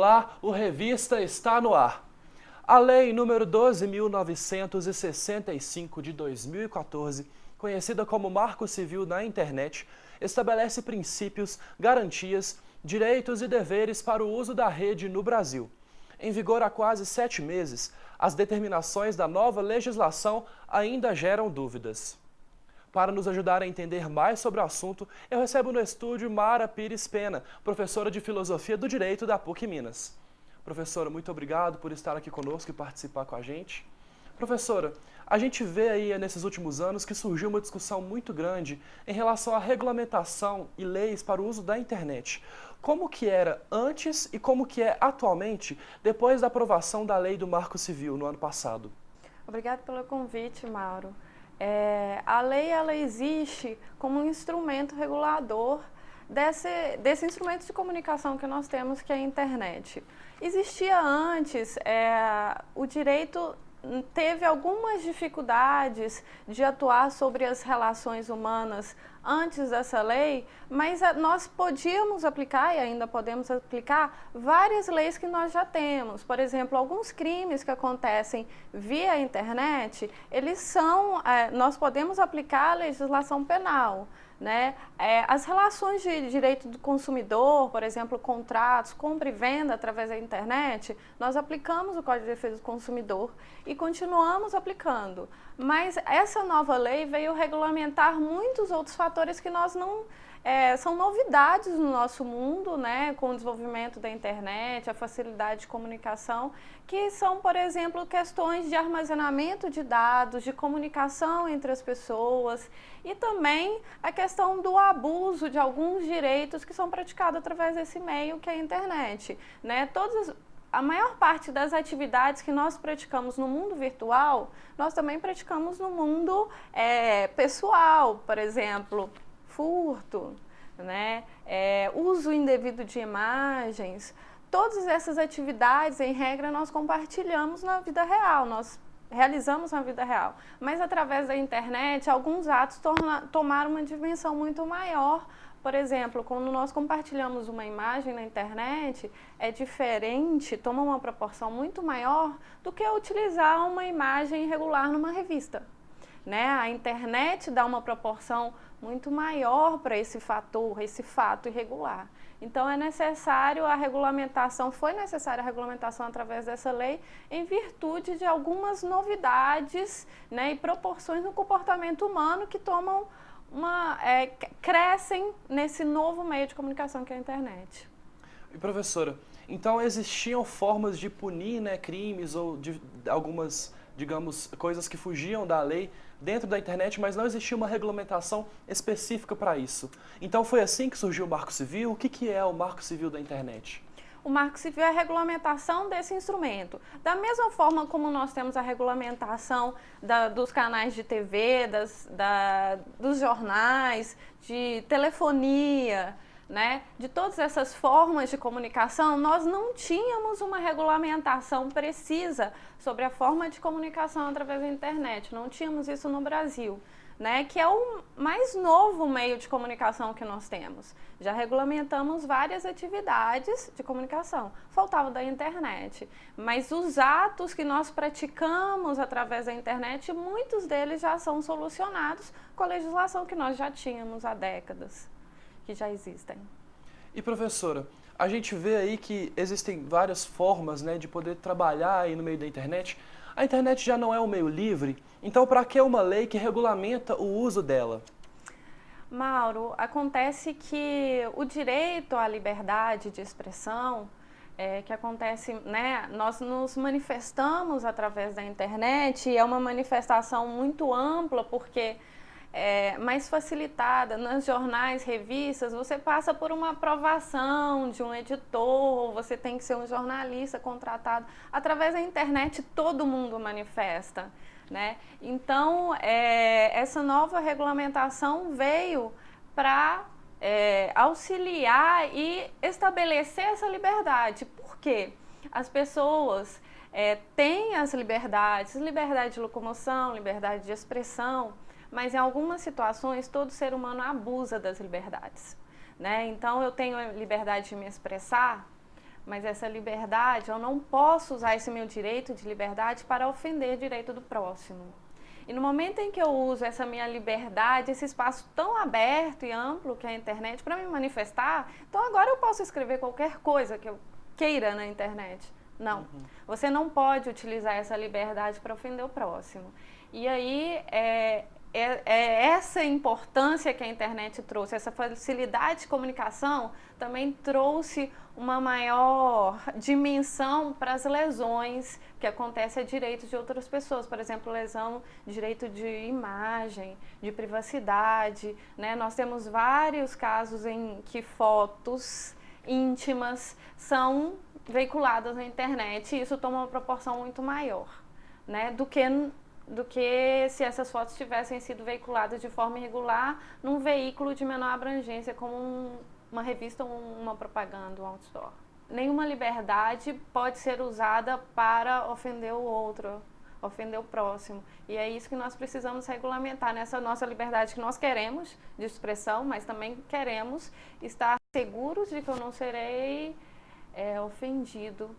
Olá, o Revista está no ar. A Lei nº 12.965 de 2014, conhecida como Marco Civil da Internet, estabelece princípios, garantias, direitos e deveres para o uso da rede no Brasil. Em vigor há quase 7 meses, as determinações da nova legislação ainda geram dúvidas. Para nos ajudar a entender mais sobre o assunto, eu recebo no estúdio Mara Pires Pena, professora de Filosofia do Direito da PUC Minas. Professora, muito obrigado por estar aqui conosco e participar com a gente. Professora, a gente vê aí nesses últimos anos que surgiu uma discussão muito grande em relação à regulamentação e leis para o uso da internet. Como que era antes e como que é atualmente, depois da aprovação da Lei do Marco Civil no ano passado? Obrigada pelo convite, Mauro. A lei ela existe como um instrumento regulador desse instrumento de comunicação que nós temos, que é a internet. Existia antes, o direito teve algumas dificuldades de atuar sobre as relações humanas antes dessa lei, mas nós podíamos aplicar e ainda podemos aplicar várias leis que nós já temos. Por exemplo, alguns crimes que acontecem via internet, nós podemos aplicar a legislação penal. Né? As relações de direito do consumidor, por exemplo, contratos, compra e venda através da internet, nós aplicamos o Código de Defesa do Consumidor e continuamos aplicando. Mas essa nova lei veio regulamentar muitos outros fatores que nós não... são novidades no nosso mundo, né, com o desenvolvimento da internet, a facilidade de comunicação, que são, por exemplo, questões de armazenamento de dados, de comunicação entre as pessoas e também a questão do abuso de alguns direitos que são praticados através desse meio que é a internet, né? A maior parte das atividades que nós praticamos no mundo virtual, nós também praticamos no mundo pessoal, por exemplo, furto, né? Uso indevido de imagens. Todas essas atividades, em regra, nós compartilhamos na vida real, nós realizamos na vida real. Mas através da internet, alguns atos tomaram uma dimensão muito maior. Por exemplo, quando nós compartilhamos uma imagem na internet, é diferente, toma uma proporção muito maior do que utilizar uma imagem irregular numa revista. Né? A internet dá uma proporção muito maior para esse fato irregular. Então foi necessária a regulamentação através dessa lei em virtude de algumas novidades, né, e proporções no comportamento humano que crescem nesse novo meio de comunicação que é a internet. E professora, então existiam formas de punir, né, crimes ou de algumas, digamos, coisas que fugiam da lei dentro da internet, mas não existia uma regulamentação específica para isso. Então foi assim que surgiu o Marco Civil? O que é o Marco Civil da internet? O Marco Civil é a regulamentação desse instrumento. Da mesma forma como nós temos a regulamentação dos canais de TV, dos jornais, de telefonia, né? De todas essas formas de comunicação, nós não tínhamos uma regulamentação precisa sobre a forma de comunicação através da internet. Não tínhamos isso no Brasil, né? Que é o mais novo meio de comunicação que nós temos. Já regulamentamos várias atividades de comunicação. Faltava da internet. Mas os atos que nós praticamos através da internet, muitos deles já são solucionados com a legislação que nós já tínhamos há décadas, que já existem. E professora, a gente vê aí que existem várias formas, né, de poder trabalhar aí no meio da internet. A internet já não é um meio livre, então para que uma lei que regulamenta o uso dela? Mauro, acontece que o direito à liberdade de expressão, que acontece, né, nós nos manifestamos através da internet, e é uma manifestação muito ampla, porque mais facilitada. Nos jornais, revistas, você passa por uma aprovação de um editor, você tem que ser um jornalista contratado. Através da internet, todo mundo manifesta, né? Então, essa nova regulamentação veio para auxiliar e estabelecer essa liberdade. Por quê? As pessoas têm as liberdade de locomoção, liberdade de expressão, mas em algumas situações todo ser humano abusa das liberdades, né? Então eu tenho a liberdade de me expressar, mas essa liberdade, eu não posso usar esse meu direito de liberdade para ofender o direito do próximo. E no momento em que eu uso essa minha liberdade, esse espaço tão aberto e amplo que é a internet para me manifestar, então agora eu posso escrever qualquer coisa que eu queira na internet. Não, você não pode utilizar essa liberdade para ofender o próximo. E aí é essa importância que a internet trouxe, essa facilidade de comunicação também trouxe uma maior dimensão para as lesões que acontecem a direitos de outras pessoas, por exemplo, lesão de direito de imagem, de privacidade, né? Nós temos vários casos em que fotos íntimas são veiculadas na internet e isso toma uma proporção muito maior, né, do que se essas fotos tivessem sido veiculadas de forma irregular num veículo de menor abrangência, como uma revista ou uma propaganda, um outdoor. Nenhuma liberdade pode ser usada para ofender o outro, ofender o próximo. E é isso que nós precisamos regulamentar, nessa nossa liberdade que nós queremos de expressão, mas também queremos estar seguros de que eu não serei ofendido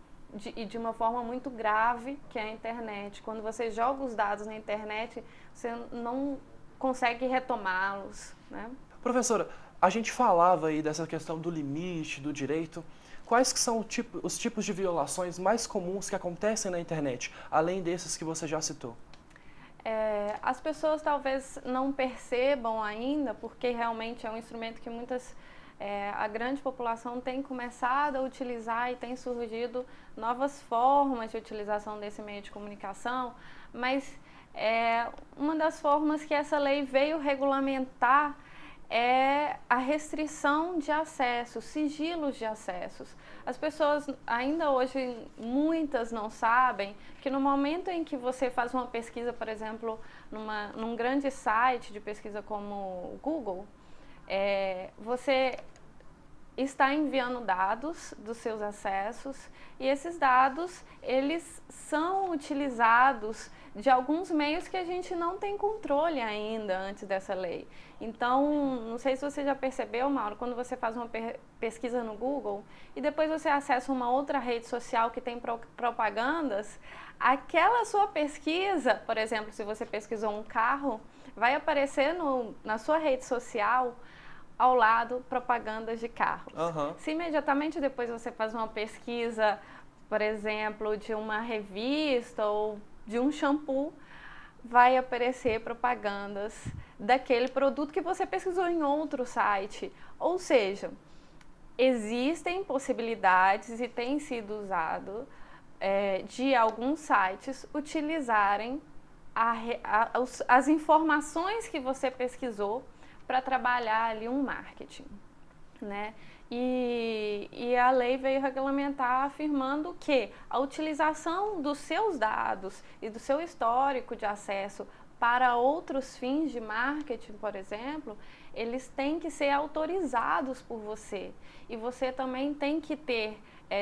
e de uma forma muito grave, que é a internet. Quando você joga os dados na internet, você não consegue retomá-los, né? Professora, a gente falava aí dessa questão do limite, do direito. Quais que são os tipos de violações mais comuns que acontecem na internet, além desses que você já citou? As pessoas talvez não percebam ainda, porque realmente é um instrumento que a grande população tem começado a utilizar e tem surgido novas formas de utilização desse meio de comunicação, mas uma das formas que essa lei veio regulamentar é a restrição de acessos, sigilos de acessos. As pessoas ainda hoje, muitas não sabem que no momento em que você faz uma pesquisa, por exemplo, num grande site de pesquisa como o Google, você está enviando dados dos seus acessos e esses dados, eles são utilizados de alguns meios que a gente não tem controle ainda antes dessa lei. Então, não sei se você já percebeu, Mauro, quando você faz uma pesquisa no Google e depois você acessa uma outra rede social que tem propagandas, aquela sua pesquisa, por exemplo, se você pesquisou um carro, vai aparecer na sua rede social ao lado propagandas de carros. Se imediatamente depois você faz uma pesquisa, por exemplo, de uma revista ou de um shampoo, vai aparecer propagandas daquele produto que você pesquisou em outro site. Ou seja, existem possibilidades e tem sido usado de alguns sites utilizarem as informações que você pesquisou para trabalhar ali um marketing, né? E a lei veio regulamentar afirmando que a utilização dos seus dados e do seu histórico de acesso para outros fins de marketing, por exemplo, eles têm que ser autorizados por você. E você também tem que ter,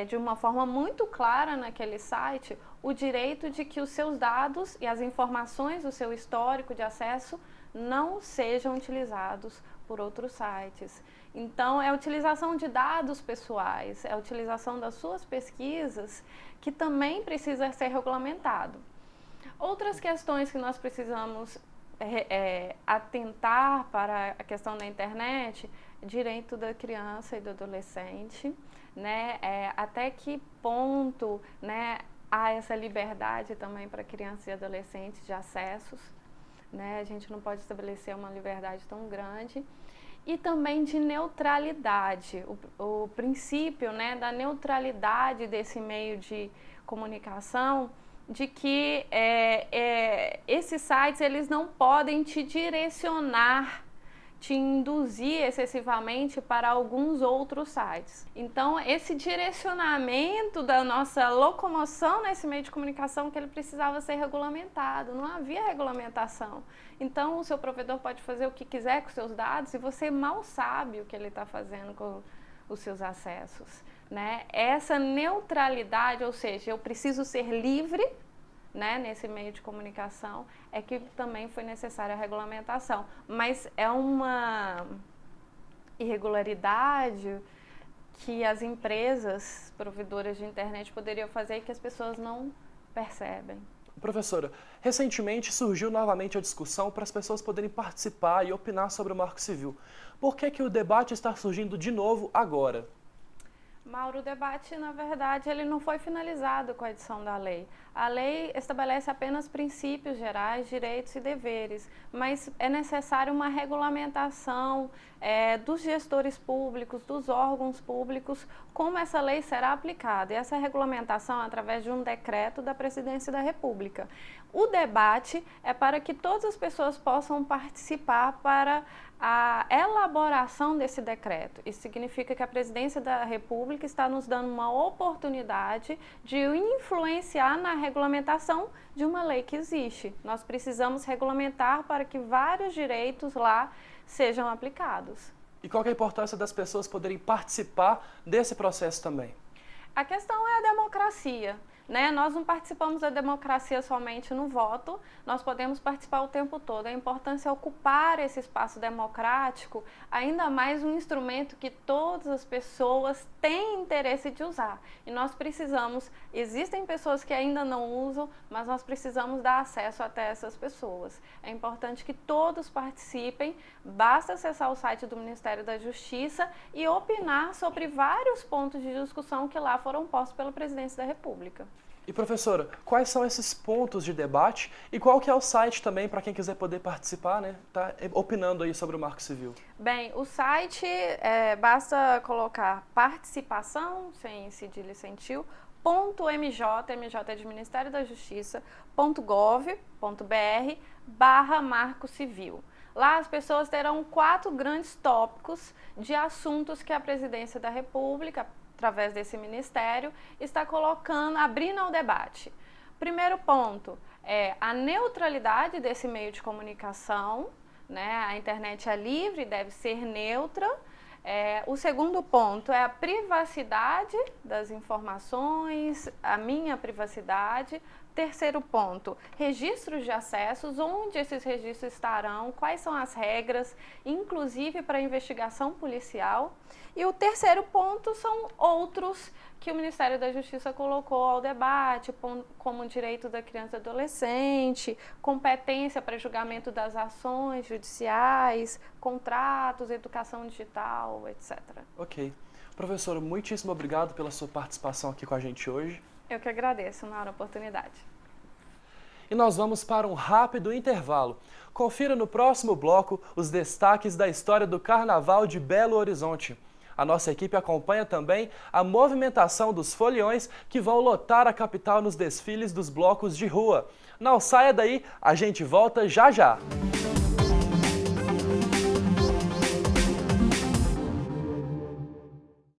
de uma forma muito clara naquele site, o direito de que os seus dados e as informações do seu histórico de acesso não sejam utilizados por outros sites. Então, é a utilização de dados pessoais, é a utilização das suas pesquisas que também precisa ser regulamentado. Outras questões que nós precisamos atentar para a questão da internet, direito da criança e do adolescente, né? Até que ponto, né, há essa liberdade também para crianças e adolescentes de acessos, né? A gente não pode estabelecer uma liberdade tão grande. E também de neutralidade, o princípio, né, da neutralidade desse meio de comunicação, de que esses sites eles não podem te direcionar, te induzir excessivamente para alguns outros sites. Então, esse direcionamento da nossa locomoção nesse meio de comunicação que ele precisava ser regulamentado, não havia regulamentação. Então, o seu provedor pode fazer o que quiser com os seus dados e você mal sabe o que ele está fazendo com os seus acessos, né? Essa neutralidade, ou seja, eu preciso ser livre, né, nesse meio de comunicação, é que também foi necessária a regulamentação. Mas é uma irregularidade que as empresas provedoras de internet poderiam fazer e que as pessoas não percebem. Professora, recentemente surgiu novamente a discussão para as pessoas poderem participar e opinar sobre o Marco Civil. Por que o debate está surgindo de novo agora? Mauro, o debate, na verdade, ele não foi finalizado com a edição da lei. A lei estabelece apenas princípios gerais, direitos e deveres, mas é necessário uma regulamentação dos gestores públicos, dos órgãos públicos, como essa lei será aplicada. E essa regulamentação é através de um decreto da Presidência da República. O debate é para que todas as pessoas possam participar para a elaboração desse decreto. Isso significa que a Presidência da República está nos dando uma oportunidade de influenciar na regulamentação de uma lei que existe. Nós precisamos regulamentar para que vários direitos lá sejam aplicados. E qual que é a importância das pessoas poderem participar desse processo também? A questão é a democracia. Nós não participamos da democracia somente no voto, nós podemos participar o tempo todo. A importância é ocupar esse espaço democrático, ainda mais um instrumento que todas as pessoas têm interesse de usar. E nós precisamos, existem pessoas que ainda não usam, mas nós precisamos dar acesso até essas pessoas. É importante que todos participem, basta acessar o site do Ministério da Justiça e opinar sobre vários pontos de discussão que lá foram postos pela Presidência da República. E professora, quais são esses pontos de debate e qual que é o site também para quem quiser poder participar, tá opinando aí sobre o Marco Civil? Bem, o site basta colocar participação, sem cedilha e sem tio, .mj, MJ é de Ministério da Justiça, .gov.br/Marco Civil. Lá as pessoas terão 4 grandes tópicos de assuntos que a Presidência da República, através desse ministério, está abrindo ao debate. Primeiro ponto é a neutralidade desse meio de comunicação, A internet é livre, deve ser neutra. O segundo ponto é a privacidade das informações, a minha privacidade. Terceiro ponto, registros de acessos, onde esses registros estarão, quais são as regras, inclusive para investigação policial. E o terceiro ponto são outros que o Ministério da Justiça colocou ao debate, como o direito da criança e adolescente, competência para julgamento das ações judiciais, contratos, educação digital, etc. Ok. Professora, muitíssimo obrigado pela sua participação aqui com a gente hoje. Eu que agradeço, Nara, a oportunidade. E nós vamos para um rápido intervalo. Confira no próximo bloco os destaques da história do Carnaval de Belo Horizonte. A nossa equipe acompanha também a movimentação dos foliões que vão lotar a capital nos desfiles dos blocos de rua. Não saia daí, a gente volta já já!